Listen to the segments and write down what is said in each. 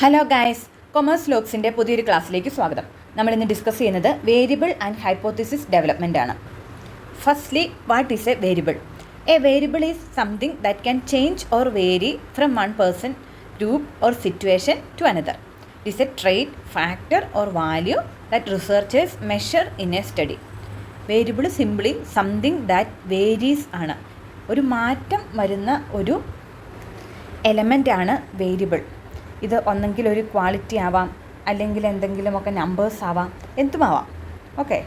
Hello guys, commerce ലോക്സിൻ്റെ പുതിയൊരു ക്ലാസ്സിലേക്ക് സ്വാഗതം. നമ്മളിന്ന് ഡിസ്കസ് ചെയ്യുന്നത് വേരിയബിൾ ആൻഡ് ഹൈപ്പോത്തിസിസ് ഡെവലപ്മെൻ്റ് ആണ്. Firstly, what is a variable? A variable is something that can change or vary from one person, group or situation to another. It is a trait, factor or value that researchers measure in a study. Variable simply something that varies ആണ്. ഒരു മാറ്റം വരുന്ന ഒരു എലമെൻ്റാണ് variable. ഇത് ഒന്നെങ്കിൽ ഒരു quality ആവാം, അല്ലെങ്കിൽ എന്തെങ്കിലുമൊക്കെ നമ്പേഴ്സ് ആവാം, എന്തുമാവാം. Okay,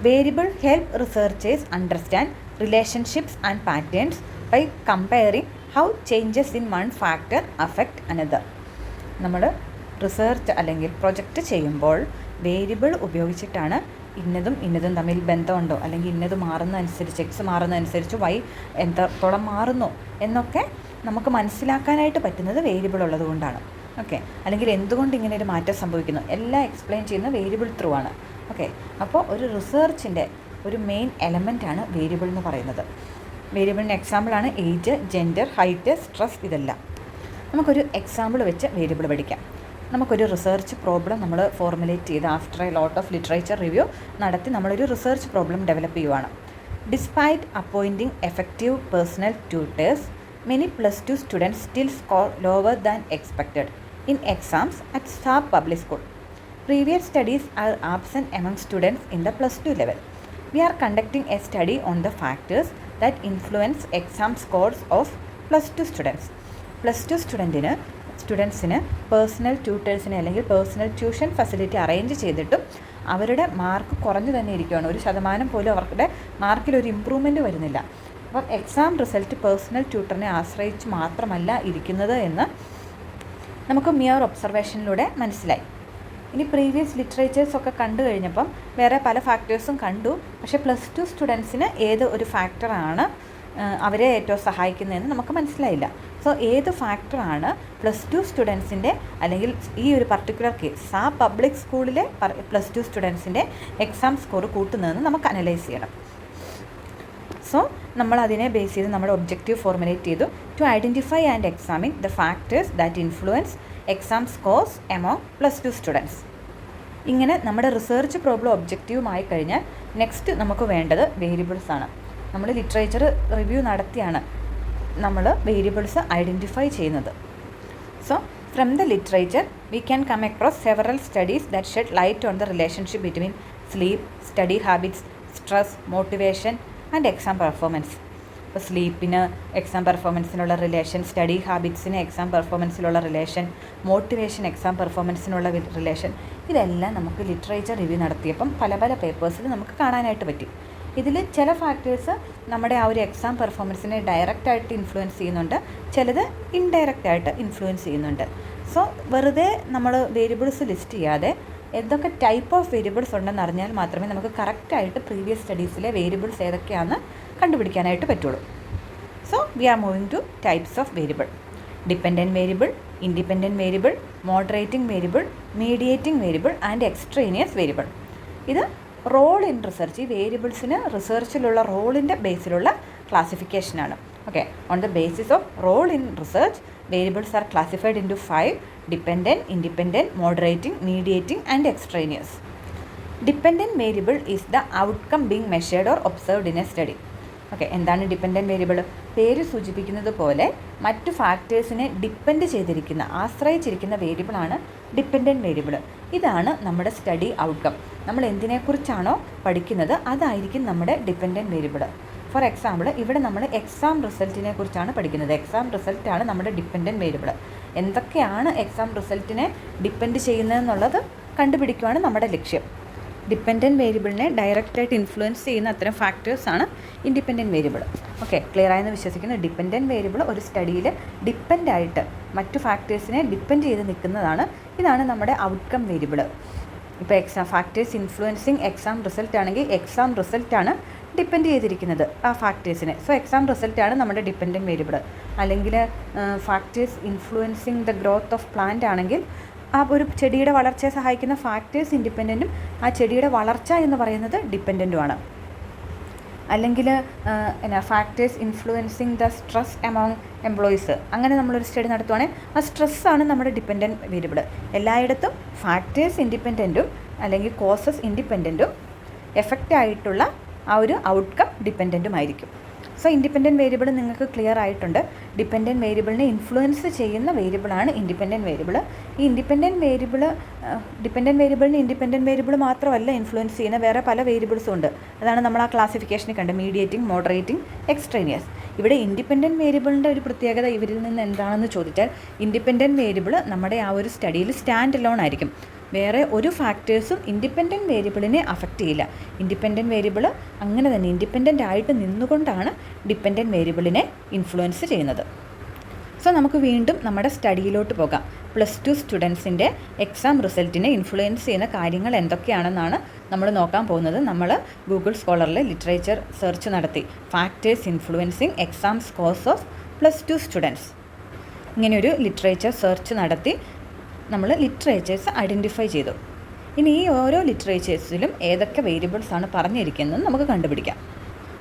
variable help researchers understand relationships and patterns by comparing how changes in one factor affect another. നമ്മൾ റിസർച്ച് അല്ലെങ്കിൽ പ്രൊജക്റ്റ് ചെയ്യുമ്പോൾ വേരിയബിൾ ഉപയോഗിച്ചിട്ടാണ് ഇന്നതും തമ്മിൽ ബന്ധമുണ്ടോ, അല്ലെങ്കിൽ ഇന്നത് മാറുന്നതനുസരിച്ച് എക്സ് മാറുന്നതനുസരിച്ച് വൈ എത്രത്തോളം മാറുന്നു എന്നൊക്കെ നമുക്ക് മനസ്സിലാക്കാനായിട്ട് പറ്റുന്നത് വേരിയബിൾ ഉള്ളത് കൊണ്ടാണ്. ഓക്കെ, അല്ലെങ്കിൽ എന്തുകൊണ്ട് ഇങ്ങനെ ഒരു മാറ്റം സംഭവിക്കുന്നു എല്ലാം എക്സ്പ്ലെയിൻ ചെയ്യുന്ന വേരിയബിൾ ത്രൂ ആണ്. ഓക്കെ, അപ്പോൾ ഒരു റിസർച്ചിൻ്റെ ഒരു മെയിൻ എലമെൻ്റാണ് വേരിയബിൾ എന്ന് പറയുന്നത്. വേരിയബിളിന് എക്സാമ്പിളാണ് ഏജ്, ജെൻഡർ, ഹൈറ്റ്, സ്ട്രെസ്. ഇതെല്ലാം നമുക്കൊരു എക്സാമ്പിൾ വെച്ച് വേരിയബിൾ പഠിക്കാം. നമുക്കൊരു റിസർച്ച് പ്രോബ്ലം നമ്മൾ ഫോർമുലേറ്റ് ചെയ്ത് after a lot of literature review നടത്തി നമ്മളൊരു റിസർച്ച് പ്രോബ്ലം ഡെവലപ്പ് ചെയ്യുവാണ്. Despite appointing effective personal tutors, many +2 students still score lower than expected in exams at Saab Public School. Previous studies are absent among students in the +2 level. We are conducting a study on the factors that influence exam scores of +2 students. +2 സ്റ്റുഡൻസിന് personal ട്യൂട്ടേഴ്സിനെ അല്ലെങ്കിൽ personal tuition facility arrange ചെയ്തിട്ടും അവരുടെ mark കുറഞ്ഞു തന്നെ ഇരിക്കുകയാണ്. 1% പോലും അവരുടെ മാർക്കിലൊരു improvement വരുന്നില്ല. അപ്പം എക്സാം റിസൾട്ട് പേഴ്സണൽ ട്യൂട്ടറിനെ ആശ്രയിച്ച് മാത്രമല്ല ഇരിക്കുന്നത് എന്ന് നമുക്ക് മിയർ ഒബ്സർവേഷനിലൂടെ മനസ്സിലായി. ഇനി പ്രീവിയസ് ലിറ്ററേച്ചേഴ്സൊക്കെ കണ്ടു കഴിഞ്ഞപ്പം വേറെ പല ഫാക്ടേഴ്സും കണ്ടു. പക്ഷേ +2 സ്റ്റുഡൻസിന് ഏത് ഒരു ഫാക്ടറാണ് അവരെ ഏറ്റവും സഹായിക്കുന്നതെന്ന് നമുക്ക് മനസ്സിലായില്ല. സോ ഏത് ഫാക്ടറാണ് +2 സ്റ്റുഡൻസിൻ്റെ അല്ലെങ്കിൽ ഈ ഒരു പർട്ടിക്കുലർ കേസ് സാബ് പബ്ലിക് സ്കൂളിലെ +2 സ്റ്റുഡൻസിൻ്റെ എക്സാം സ്കോർ കൂട്ടുന്നതെന്ന് നമുക്ക് അനലൈസ് ചെയ്യണം. സോ നമ്മൾ അതിനെ ബേസ് ചെയ്ത് നമ്മുടെ ഒബ്ജക്റ്റീവ് ഫോർമുലേറ്റ് ചെയ്തു. To identify and examine the factors that influence exam scores among +2 students. ഇങ്ങനെ നമ്മുടെ റിസർച്ച് പ്രോബ്ലം ഒബ്ജക്റ്റീവുമായി കഴിഞ്ഞാൽ നെക്സ്റ്റ് നമുക്ക് വേണ്ടത് വേരിയബിൾസ് ആണ്. നമ്മൾ ലിറ്ററേച്ചർ റിവ്യൂ നടത്തിയാണ് നമ്മൾ വേരിയബിൾസ് ഐഡൻറ്റിഫൈ ചെയ്യുന്നത്. So from the literature we can come across several studies that shed light on the relationship between sleep, study habits, stress, motivation and exam performance. ഇപ്പോൾ സ്ലീപ്പിന് exam പെർഫോമൻസിനുള്ള relation, study ഹാബിറ്റ്സിന് exam പെർഫോമൻസിലുള്ള relation, motivation exam പെർഫോമൻസിനുള്ള relation, ഇതെല്ലാം നമുക്ക് literature review നടത്തിയപ്പം പല പേപ്പേഴ്സിൽ നമുക്ക് കാണാനായിട്ട് പറ്റി. ഇതിൽ ചില ഫാക്ടേഴ്സ് നമ്മുടെ ആ ഒരു എക്സാം പെർഫോമൻസിനെ ഡയറക്റ്റായിട്ട് ഇൻഫ്ലുവൻസ് ചെയ്യുന്നുണ്ട്, ചിലത് ഇൻഡയറക്റ്റായിട്ട് ഇൻഫ്ലുവൻസ് ചെയ്യുന്നുണ്ട്. സോ വെറുതെ നമ്മൾ വേരിയബിൾസ് ലിസ്റ്റ് ചെയ്യാതെ എന്തൊക്കെ ടൈപ്പ് ഓഫ് വേരിയബിൾസ് ഉണ്ടെന്ന് അറിഞ്ഞാൽ മാത്രമേ നമുക്ക് കറക്റ്റായിട്ട് പ്രീവിയസ് സ്റ്റഡീസിലെ വേരിയബിൾസ് ഏതൊക്കെയാണെന്ന് കണ്ടുപിടിക്കാനായിട്ട് പറ്റുള്ളൂ. So we are moving to types of variable. Dependent variable, independent variable, moderating variable, mediating variable and extraneous variable. ഇത് റോൾ ഇൻ റിസർച്ച്, ഈ വേരിയബിൾസിന് റിസർച്ചിലുള്ള റോളിൻ്റെ ബേസിലുള്ള ക്ലാസിഫിക്കേഷനാണ്. Okay, on the basis of role in research variables are classified into 5: dependent, independent, moderating, mediating and extraneous. Dependent variable is the outcome being measured or observed in a study. Okay, എന്താണ് dependent variable? പേര് സൂചിപ്പിക്കുന്നത് പോലെ മറ്റു ഫാക്ടേഴ്സിനെ depend ചെയ്തിരിക്കുന്ന, ആശ്രയിച്ചിരിക്കുന്ന വേരിയബിളാണ് dependent variable. ഇതാണ് നമ്മുടെ സ്റ്റഡി ഔട്ട്കം. നമ്മൾ എന്തിനെക്കുറിച്ചാണോ പഠിക്കുന്നത് അതായിരിക്കും നമ്മുടെ ഡിപ്പെൻഡൻറ്റ് വേരിയബിൾ. ഫോർ എക്സാമ്പിൾ, ഇവിടെ നമ്മൾ എക്സാം റിസൾട്ടിനെ കുറിച്ചാണ് പഠിക്കുന്നത്. എക്സാം റിസൾട്ടാണ് നമ്മുടെ ഡിപ്പെൻഡൻറ്റ് വേരിയബിൾ. എന്തൊക്കെയാണ് എക്സാം റിസൾട്ടിനെ ഡിപ്പെൻഡ് ചെയ്യുന്നതെന്നുള്ളത് കണ്ടുപിടിക്കുകയാണ് നമ്മുടെ ലക്ഷ്യം. ഡിപ്പെൻഡൻറ്റ് വേരിയബിളിനെ ഡയറക്റ്റായിട്ട് ഇൻഫ്ലുവൻസ് ചെയ്യുന്ന അത്തരം ഫാക്ടേഴ്സാണ് ഇൻഡിപെൻഡൻറ്റ് വേരിയബിൾ. ഓക്കെ, ക്ലിയർ ആയെന്ന് വിശ്വസിക്കുന്നു. ഡിപ്പെൻഡൻറ്റ് വേരിയബിൾ ഒരു സ്റ്റഡിയിൽ ഡിപ്പെൻഡായിട്ട് മറ്റു ഫാക്ടേഴ്സിനെ ഡിപ്പെൻഡ് ചെയ്ത് നിൽക്കുന്നതാണ്. ഇതാണ് നമ്മുടെ ഔട്ട്കം വേരിയബിൾ. ഇപ്പോൾ exam factors influencing exam result ആണെങ്കിൽ എക്സാം റിസൾട്ടാണ് ഡിപ്പെൻഡ് ചെയ്തിരിക്കുന്നത് ആ ഫാക്ടേഴ്സിനെ. സോ എക്സാം റിസൾട്ടാണ് നമ്മുടെ ഡിപ്പെൻഡൻറ്റ് വേരിയബിൾ. അല്ലെങ്കിൽ factors influencing the growth of plant ആണെങ്കിൽ ആ ഒരു ചെടിയുടെ വളർച്ചയെ സഹായിക്കുന്ന ഫാക്ടേഴ്സ് ഇൻഡിപെൻഡൻറ്റും ആ ചെടിയുടെ വളർച്ച എന്ന് പറയുന്നത് ഡിപ്പെൻഡൻറ്റുമാണ്. അല്ലെങ്കിൽ factors influencing the stress among employees, അങ്ങനെ നമ്മളൊരു സ്റ്റഡി നടത്തുവാണെങ്കിൽ ആ സ്ട്രെസ്സാണ് നമ്മുടെ ഡിപ്പെൻഡൻറ്റ് വേരിയബിൾ. എല്ലായിടത്തും ഫാക്ടേഴ്സ് ഇൻഡിപെൻഡൻറ്റും അല്ലെങ്കിൽ കോസസ് ഇൻഡിപെൻഡൻറ്റും എഫക്റ്റ് ആയിട്ടുള്ള ആ ഒരു ഔട്ട്കം ഡിപ്പെൻഡൻറ്റുമായിരിക്കും. സോ ഇൻഡിപെൻഡൻറ്റ് വേരിയബിൾ നിങ്ങൾക്ക് ക്ലിയർ ആയിട്ടുണ്ട്. ഡിപ്പെൻഡൻറ്റ് വേരിയബിളിനെ ഇൻഫ്ലുവൻസ് ചെയ്യുന്ന വേരിയബിളാണ് ഇൻഡിപെൻഡൻറ്റ് വേരിയബിൾ. ഈ ഡിപ്പെൻഡൻറ്റ് വേരിയബിളിന് ഇൻഡിപെൻഡൻറ്റ് വേരിയബിൾ മാത്രമല്ല ഇൻഫ്ലുവൻസ് ചെയ്യുന്ന വേറെ പല വേരിയബിൾസും ഉണ്ട്. അതാണ് നമ്മൾ ആ ക്ലാസിഫിക്കേഷനിൽ കണ്ടത്, മീഡിയേറ്റിംഗ്, മോഡറേറ്റിംഗ്, എക്സ്ട്രേനിയസ്. ഇവിടെ ഇൻഡിപെൻഡൻറ്റ് വേരിയബിളിൻ്റെ ഒരു പ്രത്യേകത ഇവരിൽ നിന്ന് എന്താണെന്ന് ചോദിച്ചാൽ, ഇൻഡിപെൻഡൻറ്റ് വേരിയബിൾ നമ്മുടെ ആ ഒരു സ്റ്റഡിയിൽ സ്റ്റാൻഡ് അലോൺ ആയിരിക്കും. വേറെ ഒരു ഫാക്ടേഴ്സും ഇൻഡിപെൻഡൻറ്റ് വേരിയബിളിനെ അഫക്റ്റ് ചെയ്യില്ല. ഇൻഡിപെൻഡൻറ്റ് വേരിയബിൾ അങ്ങനെ തന്നെ ഇൻഡിപെൻഡൻ്റ് ആയിട്ട് നിന്നുകൊണ്ടാണ് ഡിപ്പെൻഡൻറ്റ് വേരിയബിളിനെ ഇൻഫ്ലുവൻസ് ചെയ്യുന്നത്. സോ നമുക്ക് വീണ്ടും നമ്മുടെ സ്റ്റഡിയിലോട്ട് പോകാം. +2 സ്റ്റുഡൻസിൻ്റെ എക്സാം റിസൾട്ടിനെ ഇൻഫ്ലുവൻസ് ചെയ്യുന്ന കാര്യങ്ങൾ എന്തൊക്കെയാണെന്നാണ് നമ്മൾ നോക്കാൻ പോകുന്നത്. നമ്മൾ ഗൂഗിൾ സ്കോളറിൽ ലിറ്ററേച്ചർ സെർച്ച് നടത്തി, factors influencing exam scores of +2 students, ഇങ്ങനെയൊരു ലിറ്ററേച്ചർ സെർച്ച് നടത്തി നമ്മൾ ലിറ്ററേച്ചേഴ്സ് ഐഡൻറ്റിഫൈ ചെയ്തു. ഇനി ഈ ഓരോ ലിറ്ററേച്ചേഴ്സിലും ഏതൊക്കെ വേരിയബിൾസാണ് പറഞ്ഞിരിക്കുന്നത് നമുക്ക് കണ്ടുപിടിക്കാം.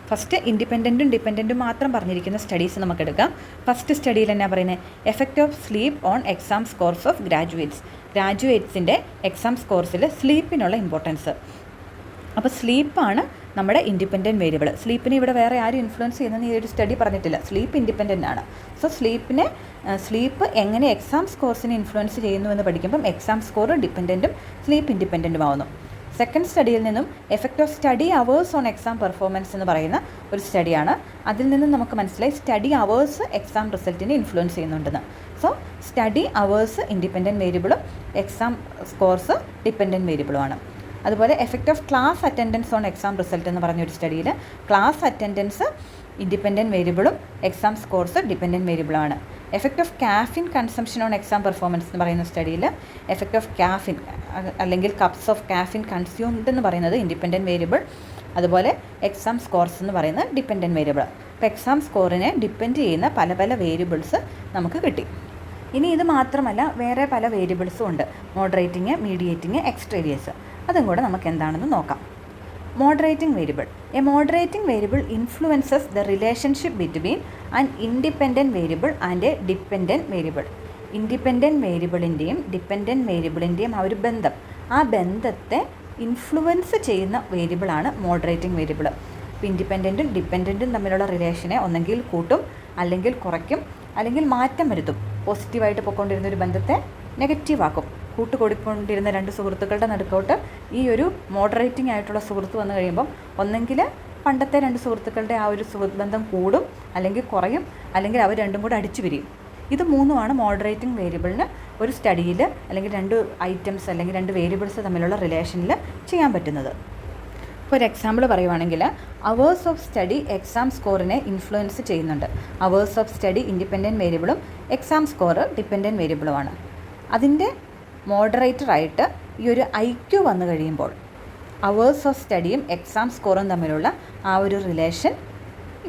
ഫസ്റ്റ് ഇൻഡിപെൻഡൻറ്റും ഡിപ്പെൻഡൻറ്റും മാത്രം പറഞ്ഞിരിക്കുന്ന സ്റ്റഡീസ് നമുക്കെടുക്കാം. ഫസ്റ്റ് സ്റ്റഡിയിൽ എന്നാ പറയുന്നത്, effect of sleep on exam scores of ഗ്രാജുവേറ്റ്സിൻ്റെ എക്സാം സ്കോർസിൽ സ്ലീപ്പിനുള്ള ഇമ്പോർട്ടൻസ്. അപ്പോൾ സ്ലീപ്പാണ് നമ്മുടെ ഇൻഡിപെൻഡൻറ്റ് വേരിയബിൾ. സ്ലീപ്പിനെ ഇവിടെ വേറെ ആരും ഇൻഫ്ലുവൻസ് ചെയ്യുന്നതെന്ന് ഈ ഒരു സ്റ്റഡി പറഞ്ഞിട്ടില്ല. സ്ലീപ്പ് ഇൻഡിപെൻഡൻ്റ് ആണ്. സോ സ്ലീപ്പ് എങ്ങനെ എക്സാം സ്കോർസിനെ ഇൻഫ്ലുവൻസ് ചെയ്യുന്നു എന്ന് പഠിക്കുമ്പം എക്സാം സ്കോർ ഡിപ്പെൻഡൻറ്റും സ്ലീപ്പ് ഇൻഡിപെൻഡൻറ്റും ആവുന്നു. സെക്കൻഡ് സ്റ്റഡിയിൽ നിന്നും effect of study hours on exam performance എന്ന് പറയുന്ന ഒരു സ്റ്റഡിയാണ്. അതിൽ നിന്നും നമുക്ക് മനസ്സിലായി സ്റ്റഡി അവേഴ്സ് എക്സാം റിസൾട്ടിനെ ഇൻഫ്ലുവൻസ് ചെയ്യുന്നുണ്ടെന്ന്. സോ സ്റ്റഡി അവേഴ്സ് ഇൻഡിപെൻഡൻറ്റ് വേരിയബിളും എക്സാം സ്കോർസ് ഡിപ്പെൻഡൻറ്റ് വേരിയബിളുമാണ്. അതുപോലെ effect of class attendance on exam result എന്ന് പറഞ്ഞൊരു സ്റ്റഡിയിൽ ക്ലാസ് അറ്റൻഡൻസ് ഇൻഡിപെൻഡൻറ്റ് വേരിയബിളും എക്സാം സ്കോർസ് ഡിപ്പെൻഡൻറ്റ് വേരിയബിളുമാണ്. Effect of caffeine consumption on exam performance എന്ന് പറയുന്ന സ്റ്റഡിയിൽ effect of കാഫിൻ അല്ലെങ്കിൽ കപ്സ് ഓഫ് കാഫിൻ കൺസ്യൂംഡ് എന്ന് പറയുന്നത് ഇൻഡിപെൻഡൻറ്റ് വേരിയബിൾ, അതുപോലെ എക്സാം സ്കോർസ് എന്ന് പറയുന്നത് ഡിപ്പെൻഡൻറ്റ് വേരിയബിൾ. അപ്പോൾ എക്സാം സ്കോറിനെ ഡിപ്പെൻഡ് ചെയ്യുന്ന പല പല വേരിയബിൾസ് നമുക്ക് കിട്ടി. ഇനി ഇത് മാത്രമല്ല വേറെ പല വേരിയബിൾസും ഉണ്ട്, മോഡറേറ്റിംഗ്, മീഡിയേറ്റിംഗ്, എക്സ്ട്രേനിയസ്. അതും കൂടെ നമുക്ക് എന്താണെന്ന് നോക്കാം. Moderating variable. A moderating variable influences the relationship between an independent variable and a dependent variable. Independent വേരിയബിളിൻ്റെയും ഡിപ്പെൻഡൻറ്റ് വേരിയബിളിൻ്റെയും ആ ഒരു ബന്ധം, ആ ബന്ധത്തെ ഇൻഫ്ലുവൻസ് ചെയ്യുന്ന വേരിയബിളാണ് മോഡറേറ്റിംഗ് വേരിയബിൾ. ഇപ്പോൾ ഇൻഡിപെൻഡൻറ്റും ഡിപ്പെൻഡൻറ്റും തമ്മിലുള്ള റിലേഷനെ ഒന്നെങ്കിൽ കൂട്ടും, അല്ലെങ്കിൽ കുറയ്ക്കും, അല്ലെങ്കിൽ മാറ്റം വരുത്തും. പോസിറ്റീവായിട്ട് പോയിക്കൊണ്ടിരുന്ന ഒരു ബന്ധത്തെ നെഗറ്റീവാക്കും. കൂട്ടുകൊടുക്കൊണ്ടിരുന്ന രണ്ട് സുഹൃത്തുക്കളുടെ നടുക്കോട്ട് ഈ ഒരു മോഡറേറ്റിംഗ് ആയിട്ടുള്ള സുഹൃത്ത് വന്നു കഴിയുമ്പം ഒന്നെങ്കിൽ പണ്ടത്തെ രണ്ട് സുഹൃത്തുക്കളുടെ ആ ഒരു സുഹൃത്ത് ബന്ധം കൂടും, അല്ലെങ്കിൽ കുറയും, അല്ലെങ്കിൽ അവർ രണ്ടും കൂടെ അടിച്ചു പിരിയും. ഇത് മൂന്നുമാണ് മോഡറേറ്റിംഗ് വേരിയബിളിന് ഒരു സ്റ്റഡിയിൽ അല്ലെങ്കിൽ രണ്ട് ഐറ്റംസ് അല്ലെങ്കിൽ രണ്ട് വേരിയബിൾസ് തമ്മിലുള്ള റിലേഷനിൽ ചെയ്യാൻ പറ്റുന്നത്. ഇപ്പോൾ ഒരു എക്സാമ്പിൾ പറയുവാണെങ്കിൽ, അവേഴ്സ് ഓഫ് സ്റ്റഡി എക്സാം സ്കോറിനെ ഇൻഫ്ലുവൻസ് ചെയ്യുന്നുണ്ട്. അവേഴ്സ് ഓഫ് സ്റ്റഡി ഇൻഡിപെൻഡൻറ്റ് വേരിയബിളും എക്സാം സ്കോർ ഡിപ്പെൻഡൻറ്റ് വേരിയബിളുമാണ്. അതിൻ്റെ മോഡറേറ്ററായിട്ട് ഈ ഒരു IQ വന്നു കഴിയുമ്പോൾ അവേഴ്സ് ഓഫ് സ്റ്റഡിയും എക്സാം സ്കോറും തമ്മിലുള്ള ആ ഒരു റിലേഷൻ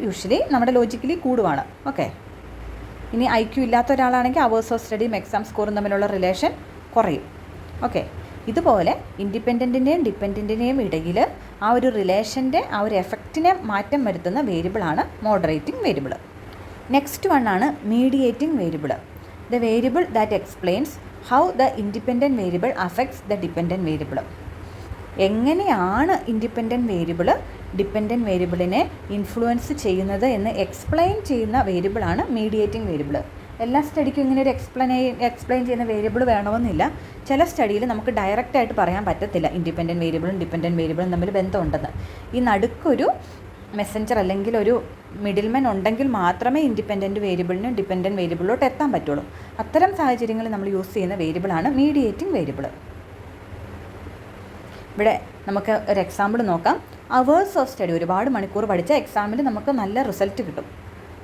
യൂഷ്വലി നമ്മുടെ ലോജിക്കലി കൂടുവാണ്. ഓക്കെ, ഇനി IQ ഇല്ലാത്ത ഒരാളാണെങ്കിൽ അവേഴ്സ് ഓഫ് സ്റ്റഡിയും എക്സാം സ്കോറും തമ്മിലുള്ള റിലേഷൻ കുറയും. ഓക്കെ, ഇതുപോലെ ഇൻഡിപെൻഡൻറ്റിൻ്റെയും ഡിപ്പെൻഡൻറ്റിൻ്റെയും ഇടയിൽ ആ ഒരു റിലേഷൻ്റെ ആ ഒരു എഫക്റ്റിനെ മാറ്റം വരുത്തുന്ന വേരിയബിളാണ് മോഡറേറ്റിംഗ് വേരിയബിൾ. നെക്സ്റ്റ് വണ്ണാണ് mediating variable. The variable that explains how the independent variable affects the dependent variable. എങ്ങനെയാണ് ഇൻഡിപെൻഡൻറ്റ് വേരിയബിൾ ഡിപ്പെൻഡൻറ്റ് വേരിയബിളിനെ ഇൻഫ്ലുവൻസ് ചെയ്യുന്നത് എന്ന് എക്സ്പ്ലെയിൻ ചെയ്യുന്ന വേരിയബിളാണ് മീഡിയേറ്റിംഗ് വേരിയബിൾ. എല്ലാ സ്റ്റഡിക്കും ഇങ്ങനെ ഒരു എക്സ്പ്ലെയിൻ ചെയ്യുന്ന വേരിയബിൾ വേണമെന്നില്ല. ചില സ്റ്റഡിയിൽ നമുക്ക് ഡയറക്റ്റായിട്ട് പറയാൻ പറ്റത്തില്ല ഇൻഡിപെൻഡൻറ്റ് വേരിയബിളും ഡിപ്പെൻഡൻറ്റ് വേരിയബിളും തമ്മിൽ ബന്ധമുണ്ടെന്ന്. ഈ നടുക്കൊരു മെസ്സഞ്ചർ അല്ലെങ്കിൽ ഒരു മിഡിൽമെൻ ഉണ്ടെങ്കിൽ മാത്രമേ ഇൻഡിപെൻഡൻറ്റ് വേരിയബിളിനും ഡിപ്പെൻഡൻറ്റ് വേരിയബിളിലോട്ട് എത്താൻ പറ്റുള്ളൂ. അത്തരം സാഹചര്യങ്ങളിൽ നമ്മൾ യൂസ് ചെയ്യുന്ന വേരിയബിളാണ് മീഡിയേറ്റിംഗ് വേരിയബിൾ. ഇവിടെ നമുക്ക് ഒരു എക്സാമ്പിൾ നോക്കാം. അവേഴ്സ് ഓഫ് സ്റ്റഡി, ഒരുപാട് മണിക്കൂർ പഠിച്ച എക്സാമിൽ നമുക്ക് നല്ല റിസൾട്ട് കിട്ടും.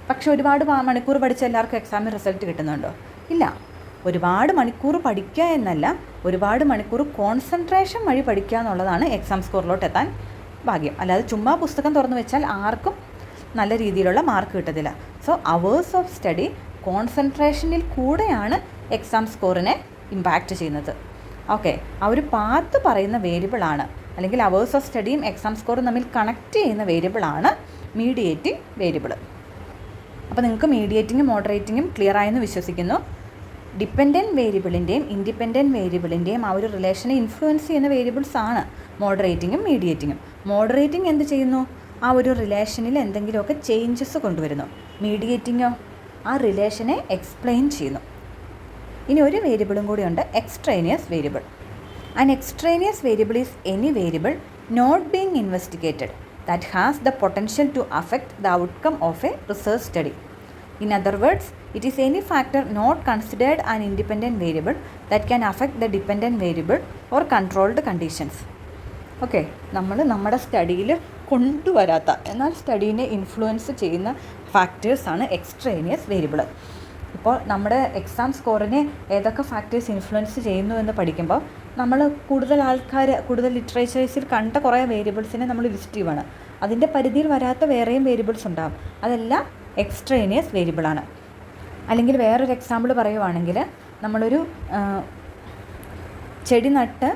പക്ഷെ ഒരുപാട് മണിക്കൂർ പഠിച്ച എല്ലാവർക്കും എക്സാമിൽ റിസൾട്ട് കിട്ടുന്നുണ്ടോ? ഇല്ല. ഒരുപാട് മണിക്കൂർ പഠിക്കുക എന്നല്ല, ഒരുപാട് മണിക്കൂർ കോൺസെൻട്രേഷൻ വഴി പഠിക്കുക എന്നുള്ളതാണ് എക്സാം സ്കോറിലോട്ട് എത്താൻ ഭാഗ്യം. അല്ലാതെ ചുമ്മാ പുസ്തകം തുറന്നു വെച്ചാൽ ആർക്കും നല്ല രീതിയിലുള്ള മാർക്ക് കിട്ടത്തില്ല. സോ അവേഴ്സ് ഓഫ് സ്റ്റഡി കോൺസെൻട്രേഷനിൽ കൂടെയാണ് എക്സാം സ്കോറിനെ ഇമ്പാക്റ്റ് ചെയ്യുന്നത്. ഓക്കെ, ആ ഒരു പാത്ത് പറയുന്ന വേരിയബിളാണ് അല്ലെങ്കിൽ അവേഴ്സ് ഓഫ് സ്റ്റഡിയും എക്സാം സ്കോറും തമ്മിൽ കണക്ട് ചെയ്യുന്ന വേരിയബിളാണ് മീഡിയേറ്റിംഗ് വേരിയബിൾ. അപ്പോൾ നിങ്ങൾക്ക് മീഡിയേറ്റിങ്ങും മോഡറേറ്റിങ്ങും ക്ലിയർ ആയെന്ന് വിശ്വസിക്കുന്നു. ഡിപ്പെൻഡൻറ്റ് വേരിയബിളിൻ്റെയും ഇൻഡിപെൻഡൻറ്റ് വേരിയബിളിൻ്റെയും ആ ഒരു റിലേഷനെ ഇൻഫ്ലുവൻസ് ചെയ്യുന്ന വേരിയബിൾസ് ആണ് മോഡറേറ്റിങ്ങും മീഡിയേറ്റിങ്ങും. മോഡറേറ്റിംഗ് എന്ത് ചെയ്യുന്നു? ആ ഒരു റിലേഷനിൽ എന്തെങ്കിലുമൊക്കെ ചേഞ്ചസ് കൊണ്ടുവരുന്നു. മീഡിയേറ്റിങ്ങോ ആ റിലേഷനെ എക്സ്പ്ലെയിൻ ചെയ്യുന്നു. ഇനി ഒരു വേരിയബിളും കൂടിയുണ്ട്, extraneous variable. An extraneous variable is any variable not being investigated that has the potential to affect the outcome of a research study. In other words, it is any factor not considered an independent variable that can affect the dependent variable or controlled conditions. Okay, നമ്മൾ നമ്മുടെ സ്റ്റഡിയിൽ കൊണ്ടുവരാത്ത എന്നാൽ സ്റ്റഡീനെ influence ചെയ്യുന്ന ഫാക്ടേഴ്സാണ് extraneous variable. ഇപ്പോൾ നമ്മുടെ exam സ്കോറിനെ ഏതൊക്കെ factors influence ചെയ്യുന്നു എന്ന് പഠിക്കുമ്പോൾ നമ്മൾ കൂടുതൽ ലിറ്ററേച്ചേഴ്സിൽ കണ്ട കുറേ വേരിയബിൾസിനെ നമ്മൾ ലിസ്റ്റ് ചെയ്യുവാണ്. അതിൻ്റെ പരിധിയിൽ വരാത്ത വേറെയും വേരിയബിൾസ് ഉണ്ടാകും. അതെല്ലാം എക്സ്ട്രേനിയസ് വേരിയബിളാണ്. അല്ലെങ്കിൽ വേറൊരു എക്സാമ്പിൾ പറയുവാണെങ്കിൽ, നമ്മളൊരു ചെടി നട്ട്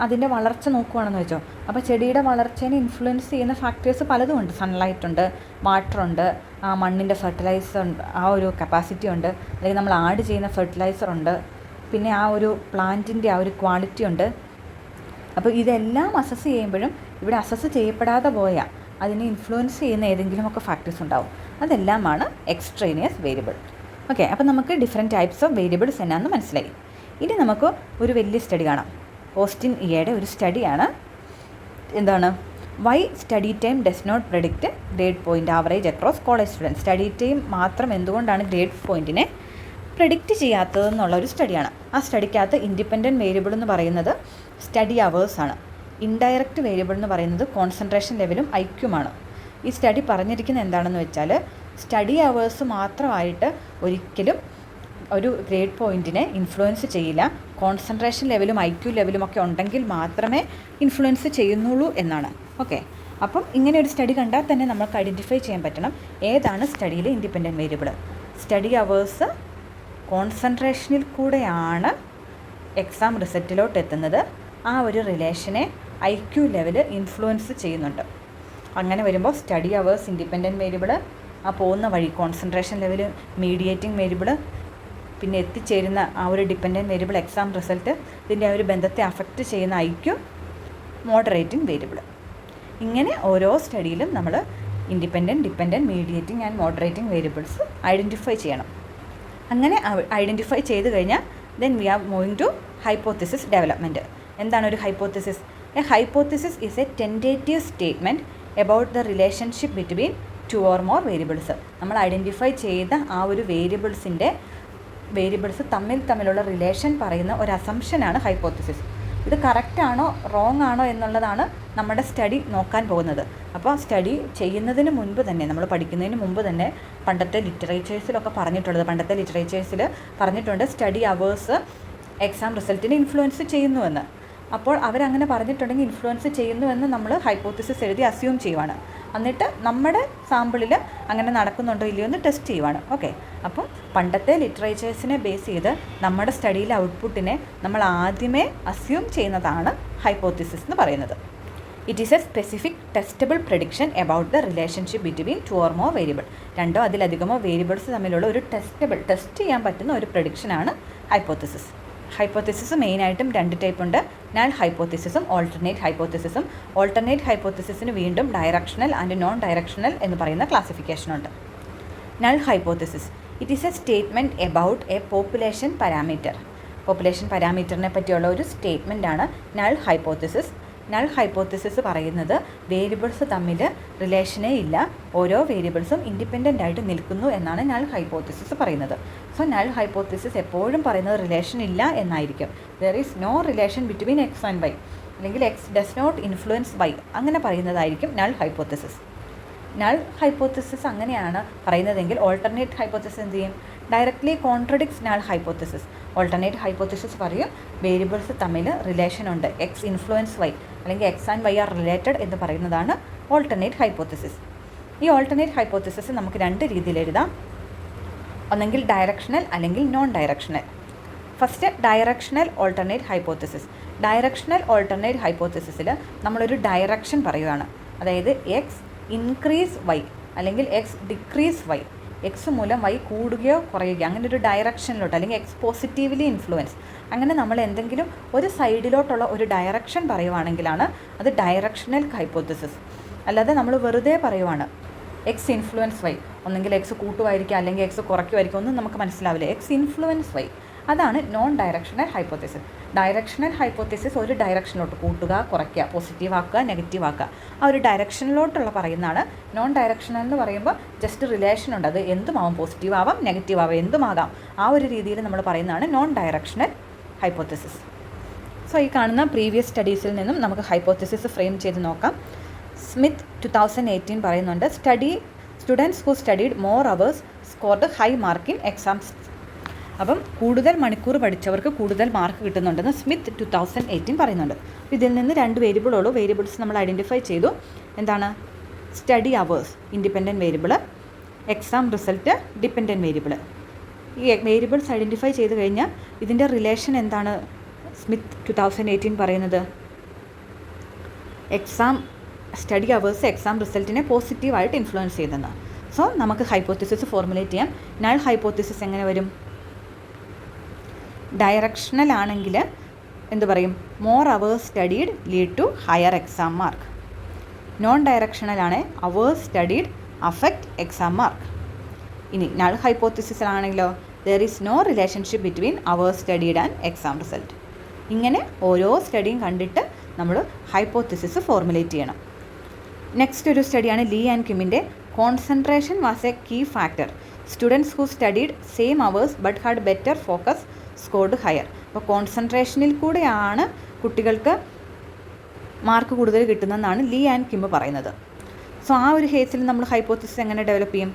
അതിൻ്റെ വളർച്ച നോക്കുകയാണെന്ന് വെച്ചോ. അപ്പോൾ ചെടിയുടെ വളർച്ചേനെ ഇൻഫ്ലുവൻസ് ചെയ്യുന്ന ഫാക്ടേഴ്സ് പലതും ഉണ്ട്. സൺലൈറ്റ് ഉണ്ട്, വാട്ടർ ഉണ്ട്, ആ മണ്ണിൻ്റെ ഫെർട്ടിലൈസർ ഉണ്ട്, ആ ഒരു കപ്പാസിറ്റി ഉണ്ട്, അല്ലെങ്കിൽ നമ്മൾ ആഡ് ചെയ്യുന്ന ഫെർട്ടിലൈസർ ഉണ്ട്, പിന്നെ ആ ഒരു പ്ലാന്റിൻ്റെ ആ ഒരു ക്വാളിറ്റി ഉണ്ട്. അപ്പോൾ ഇതെല്ലാം അസസ് ചെയ്യുമ്പോഴും ഇവിടെ അസസ് ചെയ്യപ്പെടാതെ പോയാൽ അതിനെ ഇൻഫ്ലുവൻസ് ചെയ്യുന്ന ഏതെങ്കിലുമൊക്കെ ഫാക്ടേഴ്സ് ഉണ്ടാവും. അതെല്ലാമാണ് എക്സ്ട്രേനിയസ് വേരിയബിൾ. ഓക്കെ, അപ്പോൾ നമുക്ക് ഡിഫറെൻറ്റ് ടൈപ്സ് ഓഫ് വേരിയബിൾസ് എന്നാന്ന് മനസ്സിലായി. ഇനി നമുക്ക് ഒരു വലിയ സ്റ്റഡി കാണാം. ഓസ്റ്റിൻ ഇയുടെ ഒരു സ്റ്റഡിയാണ്. എന്താണ്? Why study time does not predict grade point average across college students. Study time മാത്രം എന്തുകൊണ്ടാണ് ഗ്രേഡ് പോയിൻറ്റിനെ പ്രെഡിക്റ്റ് ചെയ്യാത്തതെന്നുള്ള ഒരു സ്റ്റഡിയാണ്. ആ സ്റ്റഡിക്കകത്ത് ഇൻഡിപെൻഡൻറ്റ് വേരിയബിൾ എന്ന് പറയുന്നത് സ്റ്റഡി അവേഴ്സാണ്. ഇൻഡയറക്റ്റ് വേരിയബിൾ എന്ന് പറയുന്നത് കോൺസെൻട്രേഷൻ ലെവലും ഐക്യുമാണ്. ഈ സ്റ്റഡി പറഞ്ഞിരിക്കുന്നത് എന്താണെന്ന് വെച്ചാൽ, സ്റ്റഡി അവേഴ്സ് മാത്രമായിട്ട് ഒരിക്കലും ഒരു ഗ്രേഡ് പോയിൻറ്റിനെ ഇൻഫ്ലുവൻസ് ചെയ്യില്ല. കോൺസെൻട്രേഷൻ ലെവലും ഐക്യു ലെവലും ഒക്കെ ഉണ്ടെങ്കിൽ മാത്രമേ ഇൻഫ്ലുവൻസ് ചെയ്യുന്നുള്ളൂ എന്നാണ്. ഓക്കെ, അപ്പം ഇങ്ങനെ ഒരു സ്റ്റഡി കണ്ടാൽ തന്നെ നമുക്ക് ഐഡൻറ്റിഫൈ ചെയ്യാൻ പറ്റണം ഏതാണ് സ്റ്റഡിയിലെ ഇൻഡിപെൻഡൻറ്റ് വേരിയബിൾ. സ്റ്റഡി അവേഴ്സ് കോൺസെൻട്രേഷനിൽ കൂടെയാണ് എക്സാം റിസൾട്ടിലോട്ട് എത്തുന്നത്. ആ ഒരു റിലേഷനെ ഐക്യു ലെവൽ ഇൻഫ്ലുവൻസ് ചെയ്യുന്നുണ്ട്. അങ്ങനെ വരുമ്പോൾ സ്റ്റഡി അവേഴ്സ് ഇൻഡിപെൻഡൻറ്റ് വേരിയബിൾ, ആ പോകുന്ന വഴി കോൺസെൻട്രേഷൻ ലെവൽ മീഡിയേറ്റിംഗ് വേരിയബിൾ, പിന്നെ എത്തിച്ചേരുന്ന ആ ഒരു ഡിപ്പെൻഡൻറ്റ് വേരിയബിൾ എക്സാം റിസൾട്ട്, ഇതിൻ്റെ ആ ഒരു ബന്ധത്തെ അഫക്റ്റ് ചെയ്യുന്ന ഐക്യു മോഡറേറ്റിംഗ് വേരിയബിൾ. ഇങ്ങനെ ഓരോ സ്റ്റഡിയിലും നമ്മൾ independent, dependent, mediating and moderating variables identify ചെയ്യണം. അങ്ങനെ ഐഡൻറ്റിഫൈ ചെയ്ത് കഴിഞ്ഞാൽ then we are moving to hypothesis development. എന്താണ് ഒരു hypothesis? A hypothesis is a tentative statement about the relationship between two or more variables. നമ്മൾ ഐഡൻറ്റിഫൈ ചെയ്ത ആ ഒരു വേരിയബിൾസ് തമ്മിലുള്ള റിലേഷൻ പറയുന്ന ഒരു അസംഷനാണ് ഹൈപ്പോത്തിസിസ്. ഇത് കറക്റ്റാണോ റോങ് ആണോ എന്നുള്ളതാണ് നമ്മുടെ സ്റ്റഡി നോക്കാൻ പോകുന്നത്. അപ്പോൾ സ്റ്റഡി ചെയ്യുന്നതിന് മുൻപ് തന്നെ, നമ്മൾ പഠിക്കുന്നതിന് മുമ്പ് തന്നെ പണ്ടത്തെ ലിറ്ററേച്ചേഴ്സിലൊക്കെ പറഞ്ഞിട്ടുണ്ട് സ്റ്റഡി അവേഴ്സ് എക്സാം റിസൾട്ടിനെ ഇൻഫ്ലുവൻസ് ചെയ്യുന്നുവെന്ന്. അപ്പോൾ അവരങ്ങനെ പറഞ്ഞിട്ടുണ്ടെങ്കിൽ ഇൻഫ്ലുവൻസ് ചെയ്യുന്നുവെന്ന് നമ്മൾ ഹൈപ്പോത്തിസിസ് എഴുതി അസ്യൂം ചെയ്യുവാണ്. എന്നിട്ട് നമ്മുടെ സാമ്പിളിൽ അങ്ങനെ നടക്കുന്നുണ്ടോ ഇല്ലയോ എന്ന് ടെസ്റ്റ് ചെയ്യുവാണ്. ഓക്കെ, അപ്പം പണ്ടത്തെ ലിറ്ററേച്ചേഴ്സിനെ ബേസ് ചെയ്ത് നമ്മുടെ സ്റ്റഡിയിലെ ഔട്ട്പുട്ടിനെ നമ്മൾ ആദ്യമേ അസ്യൂം ചെയ്യുന്നതാണ് ഹൈപ്പോത്തിസിസ് എന്ന് പറയുന്നത്. It is A specific testable prediction about the relationship between two or more variable. രണ്ടോ അതിലധികമോ വേരിയബിൾസ് തമ്മിലുള്ള ഒരു ടെസ്റ്റ് ചെയ്യാൻ പറ്റുന്ന ഒരു പ്രഡിക്ഷനാണ് ഹൈപ്പോത്തിസിസ്. ഹൈപ്പോത്തിസിസ് മെയിനായിട്ടും രണ്ട് ടൈപ്പ് ഉണ്ട്, നൾ ഹൈപ്പോത്തിസിസും ഓൾട്ടർനേറ്റ് ഹൈപ്പോത്തിസിസും. ഓൾട്ടർനേറ്റ് ഹൈപ്പോത്തിസിസിന് വീണ്ടും ഡയറക്ഷണൽ ആൻഡ് നോൺ ഡയറക്ഷണൽ എന്ന് പറയുന്ന ക്ലാസിഫിക്കേഷനുണ്ട്. Null hypothesis, it is a statement about a population parameter. Population പാരാമീറ്ററിനെ പറ്റിയുള്ള ഒരു സ്റ്റേറ്റ്മെൻറ്റാണ് നൾ ഹൈപ്പോത്തിസിസ്. നൾ ഹൈപ്പോത്തിസിസ് പറയുന്നത് വേരിയബിൾസ് തമ്മിൽ റിലേഷനേ ഇല്ല, ഓരോ വേരിയബിൾസും ഇൻഡിപെൻഡൻ്റ് ആയിട്ട് നിൽക്കുന്നു എന്നാണ് നൾ ഹൈപ്പോത്തിസിസ് പറയുന്നത്. സോ നൾ ഹൈപ്പോത്തിസിസ് എപ്പോഴും പറയുന്നത് റിലേഷൻ ഇല്ല എന്നായിരിക്കും. There is no relation between X and Y, അല്ലെങ്കിൽ X does not influence Y, അങ്ങനെ പറയുന്നതായിരിക്കും നൾ ഹൈപ്പോത്തിസിസ്. നൾ ഹൈപ്പോത്തിസിസ് അങ്ങനെയാണ് പറയുന്നതെങ്കിൽ ഓൾട്ടർനേറ്റ് ഹൈപ്പോത്തിസിസ് എന്ത് ചെയ്യും? Directly contradicts null hypothesis. Alternate hypothesis പറയും വേരിയബിൾസ് തമ്മിൽ റിലേഷൻ ഉണ്ട്, എക്സ് ഇൻഫ്ലുവൻസ് വൈ, അല്ലെങ്കിൽ X and Y are related എന്ന് പറയുന്നതാണ് ഓൾട്ടർനേറ്റ് ഹൈപ്പോത്തിസിസ്. ഈ ഓൾട്ടർനേറ്റ് ഹൈപ്പോത്തിസിസ് നമുക്ക് രണ്ട് രീതിയിൽ എഴുതാം, ഒന്നെങ്കിൽ ഡയറക്ഷണൽ അല്ലെങ്കിൽ non directional. First directional alternate hypothesis. Directional alternate ഹൈപ്പോത്തിസിസിൽ നമ്മളൊരു ഡയറക്ഷൻ പറയുകയാണ്. അതായത് എക്സ് ഇൻക്രീസ് വൈ അല്ലെങ്കിൽ എക്സ് ഡിക്രീസ് വൈ, എക്സ് മൂലം വൈ കൂടുകയോ കുറയുകയോ അങ്ങനെ ഒരു ഡയറക്ഷനിലോട്ട്, അല്ലെങ്കിൽ എക്സ് പോസിറ്റീവ്ലി ഇൻഫ്ലുവൻസ്, അങ്ങനെ നമ്മൾ എന്തെങ്കിലും ഒരു സൈഡിലോട്ടുള്ള ഒരു ഡയറക്ഷൻ പറയുവാണെങ്കിലാണ് അത് ഡയറക്ഷണൽ ഹൈപ്പോത്തിസിസ്. അല്ലാതെ നമ്മൾ വെറുതെ പറയുവാണ് എക്സ് ഇൻഫ്ലുവൻസ് വൈ, ഒന്നെങ്കിൽ എക്സ് കൂട്ടുമായിരിക്കും അല്ലെങ്കിൽ എക്സ് കുറയ്ക്കുമായിരിക്കും, ഒന്നും നമുക്ക് മനസ്സിലാവില്ല. എക്സ് ഇൻഫ്ലുവൻസ് വൈ, അതാണ് non directional hypothesis. Directional hypothesis ഒരു ഡയറക്ഷനിലോട്ട് കൂട്ടുക, കുറയ്ക്കുക, പോസിറ്റീവ് ആക്കുക, നെഗറ്റീവ് ആക്കുക, ആ ഒരു ഡയറക്ഷനിലോട്ടുള്ള പറയുന്നതാണ്. നോൺ ഡയറക്ഷണൽ എന്ന് പറയുമ്പോൾ ജസ്റ്റ് റിലേഷൻ ഉണ്ട്, അത് എന്തുമാവാം, പോസിറ്റീവ് ആവാം, നെഗറ്റീവ് ആവാം, എന്തുമാകാം, ആ ഒരു രീതിയിൽ നമ്മൾ പറയുന്നതാണ് നോൺ ഡയറക്ഷണൽ ഹൈപ്പോത്തിസിസ്. സോ ഈ കാണുന്ന പ്രീവിയസ് സ്റ്റഡീസിൽ നിന്നും നമുക്ക് ഹൈപ്പോത്തിസിസ് ഫ്രെയിം ചെയ്ത് നോക്കാം. സ്മിത്ത് 2018 പറയുന്നുണ്ട്, students who studied more hours scored high mark in exams. അപ്പം കൂടുതൽ മണിക്കൂർ പഠിച്ചവർക്ക് കൂടുതൽ മാർക്ക് കിട്ടുന്നുണ്ടെന്ന് സ്മിത്ത് 2018 പറയുന്നുണ്ട്. ഇതിൽ നിന്ന് 2 വേരിയബിളുള്ളൂ. വേരിയബിൾസ് നമ്മൾ ഐഡൻറ്റിഫൈ ചെയ്തു. എന്താണ്? Study hours independent variable, exam result dependent variable. ഈ വേരിയബിൾസ് ഐഡൻറ്റിഫൈ ചെയ്ത് കഴിഞ്ഞാൽ ഇതിൻ്റെ റിലേഷൻ എന്താണ് സ്മിത്ത് 2018 പറയുന്നത്? സ്റ്റഡി അവേഴ്സ് എക്സാം റിസൾട്ടിനെ പോസിറ്റീവായിട്ട് ഇൻഫ്ലുവൻസ് ചെയ്തെന്ന്. സോ നമുക്ക് ഹൈപ്പോത്തിസിസ് ഫോർമുലേറ്റ് ചെയ്യാം. നൾ ഹൈപ്പോത്തിസിസ് എങ്ങനെ വരും? ഡയറക്ഷണൽ ആണെങ്കിൽ എന്ത് പറയും? More hours studied lead to higher exam mark. Non directional ആണ് hours studied affect exam mark. ഇനി നൾ ഹൈപ്പോത്തിസിസ് ആണെങ്കിലോ there is no relationship between hours studied and exam result. ഇങ്ങനെ ഓരോ സ്റ്റഡിയും കണ്ടിട്ട് നമ്മൾ ഹൈപ്പോത്തിസിസ് ഫോർമുലേറ്റ് ചെയ്യണം. നെക്സ്റ്റ് ഒരു സ്റ്റഡിയാണ് ലീ ആൻഡ് കിമ്മിൻ്റെ concentration was a key factor. Students who studied same hours but had better focus scored higher. അപ്പോൾ കോൺസെൻട്രേഷനിൽ കൂടെയാണ് കുട്ടികൾക്ക് മാർക്ക് കൂടുതൽ കിട്ടുന്നതെന്നാണ് ലീ ആൻഡ് കിം പറയുന്നത്. സോ ആ ഒരു കേസിൽ നമ്മൾ ഹൈപ്പോത്തിസിസ് എങ്ങനെ ഡെവലപ്പ് ചെയ്യും?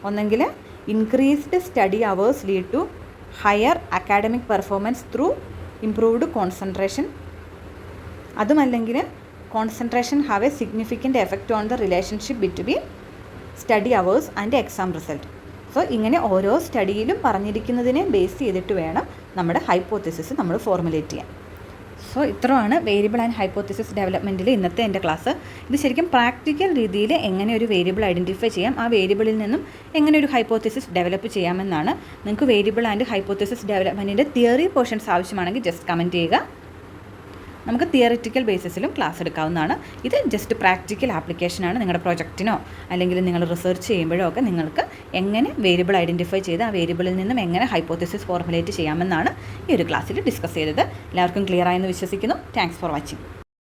ഒന്നെങ്കിൽ increased study hours lead to higher academic performance through improved concentration. അതുമല്ലെങ്കിൽ concentration have a significant effect on the relationship between study hours and exam result. So ഇങ്ങനെ ഓരോ സ്റ്റഡിയിലും പറഞ്ഞിരിക്കുന്നതിനെ ബേസ് ചെയ്തിട്ട് വേണം നമ്മുടെ ഹൈപ്പോത്തിസിസ് നമ്മൾ ഫോർമുലേറ്റ് ചെയ്യാൻ. സോ ഇത്രയാണ് വേരിയബിൾ ആൻഡ് ഹൈപ്പോത്തിസിസ് ഡെവലപ്മെൻറ്റിൽ ഇന്നത്തെ എൻ്റെ ക്ലാസ്. ഇത് ശരിക്കും പ്രാക്ടിക്കൽ രീതിയിൽ എങ്ങനെ ഒരു വേരിയബിൾ ഐഡൻറ്റിഫൈ ചെയ്യാം, ആ വേരിയബിളിൽ നിന്നും എങ്ങനെ ഒരു ഹൈപ്പോത്തിസിസ് ഡെവലപ്പ് ചെയ്യാമെന്നാണ്. നിങ്ങൾക്ക് വേരിയബിൾ ആൻഡ് ഹൈപ്പോത്തിസിസ് ഡെവലപ്മെൻറ്റിൻ്റെ തിയറി പോർഷൻസ് ആവശ്യമാണെങ്കിൽ ജസ്റ്റ് കമൻറ്റ് ചെയ്യുക. നമുക്ക് തിയറിറ്റിക്കൽ ബേസിസിലും ക്ലാസ് എടുക്കാവുന്നതാണ്. ഇത് ജസ്റ്റ് പ്രാക്ടിക്കൽ ആപ്ലിക്കേഷനാണ്. നിങ്ങളുടെ പ്രൊജക്റ്റിനോ അല്ലെങ്കിൽ നിങ്ങൾ റിസർച്ച് ചെയ്യുമ്പോഴോ ഒക്കെ നിങ്ങൾക്ക് എങ്ങനെ വേരിയബിൾ ഐഡൻറ്റിഫൈ ചെയ്ത് ആ വേരിയബിളിൽ നിന്നും എങ്ങനെ ഹൈപ്പോത്തിസിസ് ഫോർമുലേറ്റ് ചെയ്യാമെന്നാണ് ഈ ഒരു ക്ലാസ്സിൽ ഡിസ്കസ് ചെയ്തത്. എല്ലാവർക്കും ക്ലിയർ ആയെന്ന് വിശ്വസിക്കുന്നു. Thanks for watching.